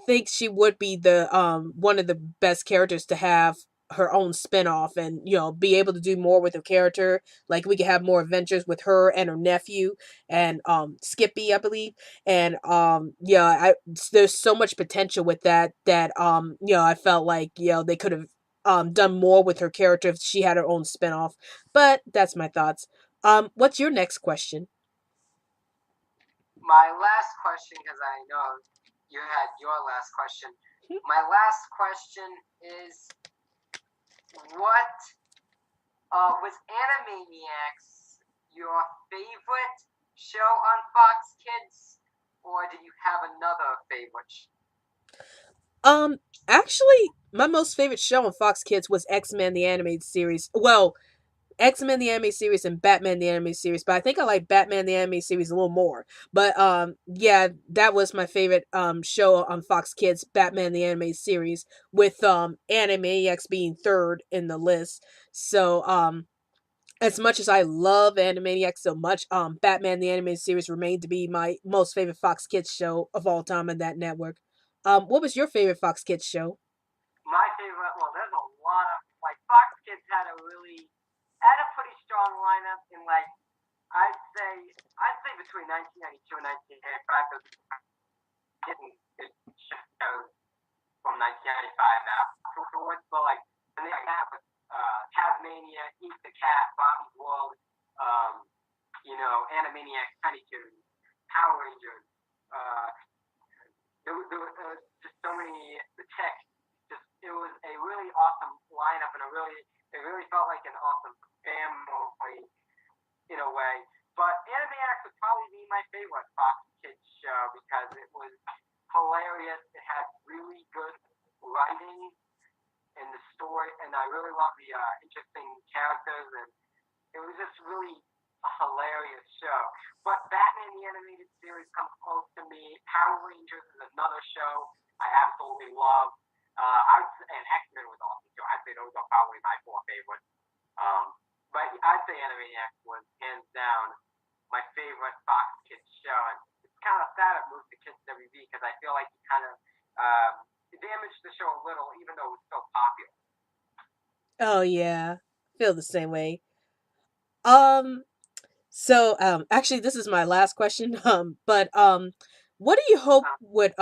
think she would be the one of the best characters to have her own spinoff, and be able to do more with her character. Like we could have more adventures with her and her nephew and Skippy, I believe. And there's so much potential with that I felt like they could have done more with her character if she had her own spinoff. But that's my thoughts. What's your next question? My last question, because I know you had your last question. My last question is, what was Animaniacs your favorite show on Fox Kids, or did you have another favorite? Um, Actually, my most favorite show on Fox Kids was X-Men the Animated Series. Well, X-Men the Animated Series and Batman the Animated Series, but I think I like Batman the Animated Series a little more. But yeah, that was my favorite show on Fox Kids, Batman the Animated Series, with Animaniacs being third in the list. So as much as I love Animaniacs so much, Batman the Animated Series remained to be my most favorite Fox Kids show of all time on that network. What was your favorite Fox Kids show? My favorite, well, there's a lot of, like, Fox Kids had a pretty strong lineup in, like, I'd say between 1992 and 1985, because getting good shows from 1995 now. So like, and they have Tasmania, Eat the Cat, Bobby's World, um, Animaniacs, Tiny Toons, Power Rangers. Uh, there were just so many, the tech. Just it was a really awesome lineup, and it really felt like an awesome family in a way. But Animaniacs would probably be my favorite Fox Kids show because it was hilarious. It had really good writing in the story, and I really love the interesting characters, and it was just really a hilarious show. But Batman the Animated Series comes close to me. Power Rangers is another show I absolutely love. And X Men was awesome too. I'd say those are probably my four favorites. Um, but I'd say Animaniacs was hands down my favorite Fox Kids show. And it's kind of sad it moved to Kids WB because I feel like it kind of damaged the show a little, even though it was so popular. Oh yeah, feel the same way. Um, actually, this is my last question. But What do you hope Uh, would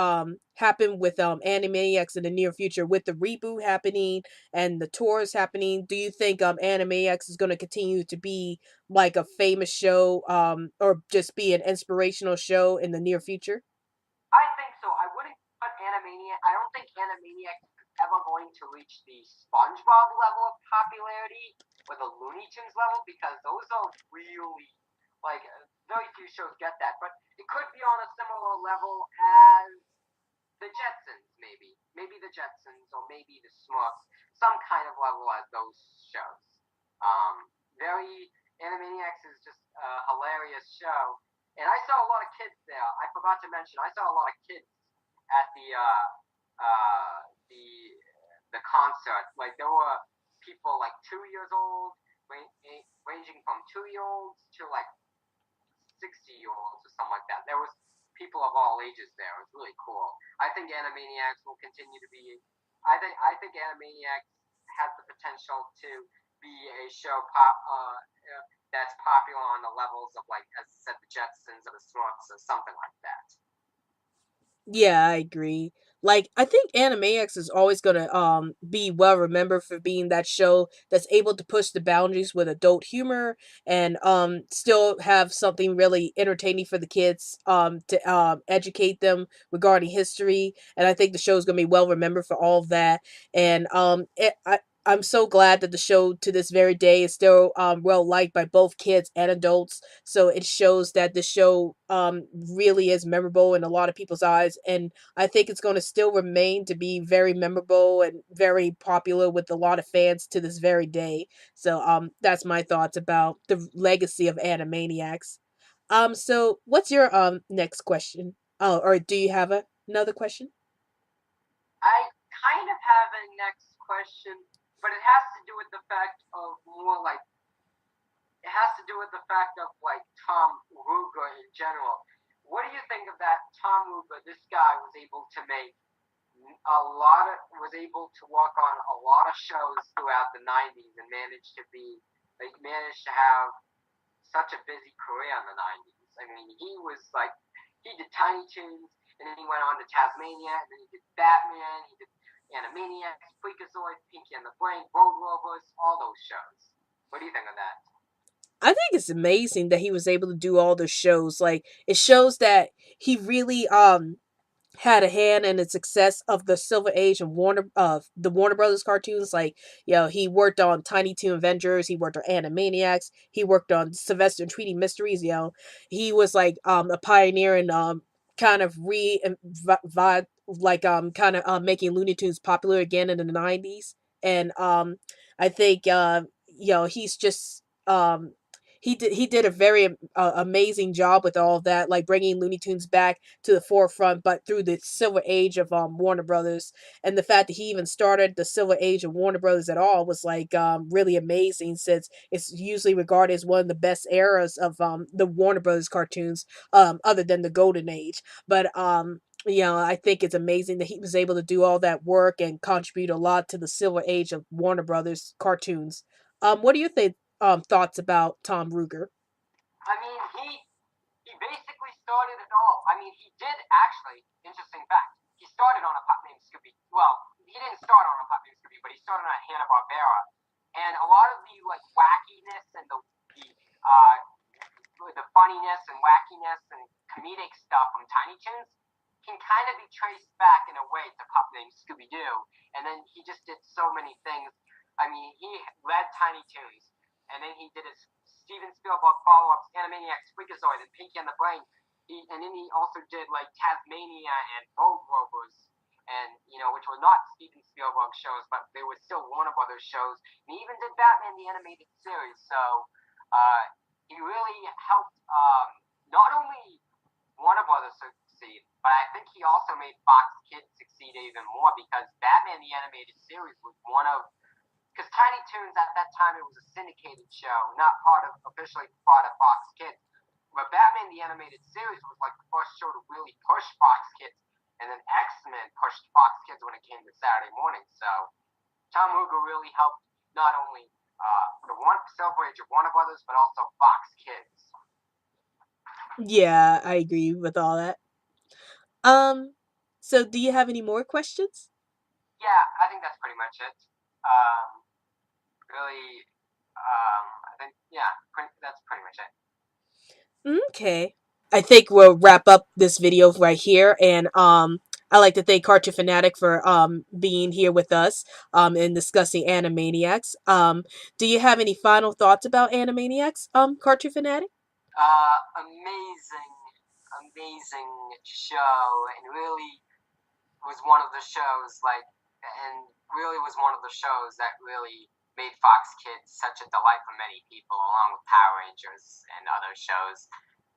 happen with Animaniacs in the near future with the reboot happening and the tours happening? Do you think Animaniacs is going to continue to be like a famous show or just be an inspirational show in the near future? I think so. I wouldn't put Animaniac. I don't think Animaniacs is ever going to reach the SpongeBob level of popularity or the Looney Tunes level because those are really like very few shows get that. But it could be on a similar level as the Jetsons, maybe the Jetsons or maybe the Smurfs, some kind of level as those shows. Very Animaniacs is just a hilarious show, and I saw a lot of kids there. I forgot to mention I saw a lot of kids at uh, the the concert. Like there were people like 2 years old, ranging from 2 year olds to like 60-year olds or something like that. There was people of all ages there. It was really cool. I think Animaniacs will continue to be. I think Animaniacs has the potential to be a show that's popular on the levels of like as I said the Jetsons or the Smurfs or something like that. Yeah, I agree. Like I think Animaniacs is always gonna be well remembered for being that show that's able to push the boundaries with adult humor and still have something really entertaining for the kids to educate them regarding history. And I think the show is gonna be well remembered for all of that. And I'm so glad that the show to this very day is still well liked by both kids and adults. So it shows that the show really is memorable in a lot of people's eyes, and I think it's going to still remain to be very memorable and very popular with a lot of fans to this very day. So that's my thoughts about the legacy of Animaniacs. So what's your next question? Oh, or do you have another question? I kind of have a next question, but it has to do with the fact of more like it has to do with the fact of like Tom Ruger in general. What do you think of that? Tom Ruger, this guy was able to make was able to work on a lot of shows throughout the '90s and managed to have such a busy career in the '90s. I mean, he did Tiny Toons, and then he went on to Tasmania, and then he did Batman, he did Animaniacs, Freakazoid, Pinky and the Brain, Road Rovers, all those shows. What do you think of that? I think it's amazing that he was able to do all those shows. Like it shows that he really had a hand in the success of the Silver Age of the Warner Brothers cartoons. Like, he worked on Tiny Toon Adventures, he worked on Animaniacs, he worked on Sylvester and Tweety Mysteries. He was like a pioneer in kind of kind of making Looney Tunes popular again in the '90s. And I think he's just he did a very amazing job with all of that, like bringing Looney Tunes back to the forefront, but through the Silver Age of Warner Brothers, and the fact that he even started the Silver Age of Warner Brothers at all was like really amazing, since it's usually regarded as one of the best eras of the Warner Brothers cartoons, other than the Golden Age. But I think it's amazing that he was able to do all that work and contribute a lot to the Silver Age of Warner Brothers cartoons. What do you think? Thoughts about Tom Ruger? I mean, he basically started it all. I mean, he did actually. Interesting fact. He started on a pup named Scooby. Well, he didn't start on a pup named Scooby, but he started on Hanna Barbera, and a lot of the like wackiness and the uh, the funniness and wackiness and comedic stuff from Tiny Toons can kind of be traced back in a way to pup named Scooby Doo, and then he just did so many things. I mean, he led Tiny Toons, and then he did his Steven Spielberg follow-ups, Animaniacs, Freakazoid, and Pinky and the Brain. And then he also did like Tasmania and Road Rovers, and which were not Steven Spielberg shows, but they were still Warner Brothers shows. And he even did Batman the animated series. So uh, he really helped not only Warner Brothers succeed, but I think he also made Fox Kids succeed even more because Batman the animated series was one of because Tiny Toons at that time it was a syndicated show, not officially part of Fox Kids. But Batman the animated series was like the first show to really push Fox Kids, and then X-Men pushed Fox Kids when it came to Saturday morning. So Tom Ruger really helped not only the one Silver Age of Warner Brothers, but also Fox Kids. Yeah, I agree with all that. Um, so do you have any more questions? Yeah, I think that's pretty much it. Um, really, I think yeah, that's pretty much it. Okay. I think we'll wrap up this video right here, and I like to thank Cartoonfanatic for being here with us and discussing Animaniacs. Do you have any final thoughts about Animaniacs, Cartoonfanatic? Amazing, amazing show, and really was one of the shows and really was one of the shows that really made Fox Kids such a delight for many people, along with Power Rangers and other shows.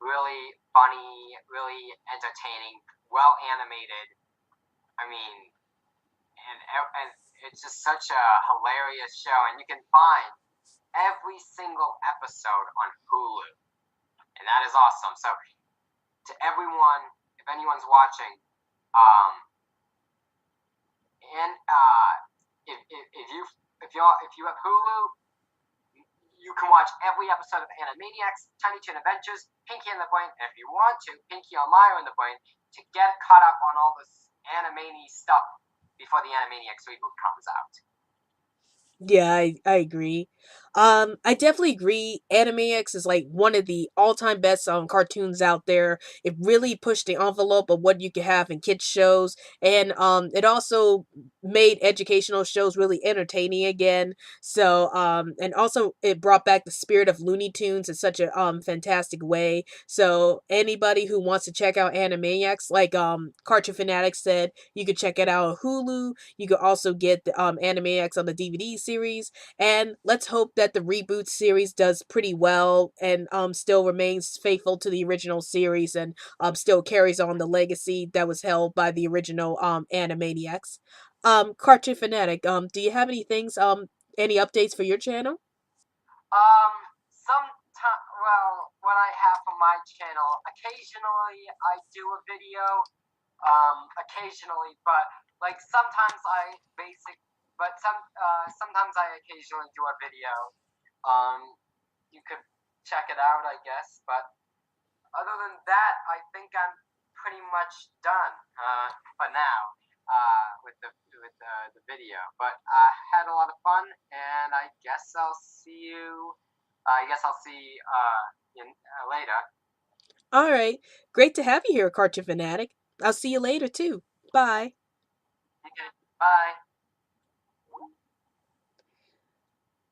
Really funny, really entertaining, well animated. I mean, and it's just such a hilarious show, and you can find every single episode on Hulu, and that is awesome. So to everyone, if anyone's watching, um, and if you have Hulu, you can watch every episode of Animaniacs, Tiny Toon Adventures, Pinky and the Brain, and if you want to, Pinky, Elmira and the Brain, to get caught up on all this Animani stuff before the Animaniacs reboot comes out. Yeah, I agree. I definitely agree. Animaniacs is like one of the all-time best cartoons out there. It really pushed the envelope of what you could have in kids shows, and it also made educational shows really entertaining again. So and also it brought back the spirit of Looney Tunes in such a fantastic way. So anybody who wants to check out Animaniacs, like Cartoon Fanatic said, you could check it out on Hulu. You could also get the Animaniacs on the DVD series, and let's hope that the reboot series does pretty well and still remains faithful to the original series and still carries on the legacy that was held by the original Animaniacs. Cartoon Fanatic, do you have any updates for your channel? Um, well, what I have for my channel, occasionally I do a video, occasionally, but like sometimes I basic, but sometimes I occasionally do a video. Um, you could check it out, I guess, but other than that, I think I'm pretty much done for now with the video. But I had a lot of fun, and I guess I'll see you. I guess I'll see later. All right, great to have you here, Cartoon Fanatic. I'll see you later too. Bye. Okay, bye.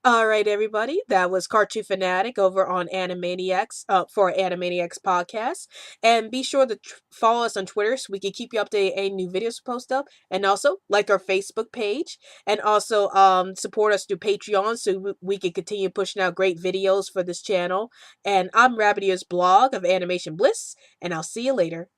All right, everybody. That was Cartoon Fanatic over on Animaniacs for Animaniacs podcast. And be sure to follow us on Twitter so we can keep you updated any new videos we post up. And also like our Facebook page. And also support us through Patreon so we can continue pushing out great videos for this channel. And I'm Rabbit Ears Blog of Animation Bliss. And I'll see you later.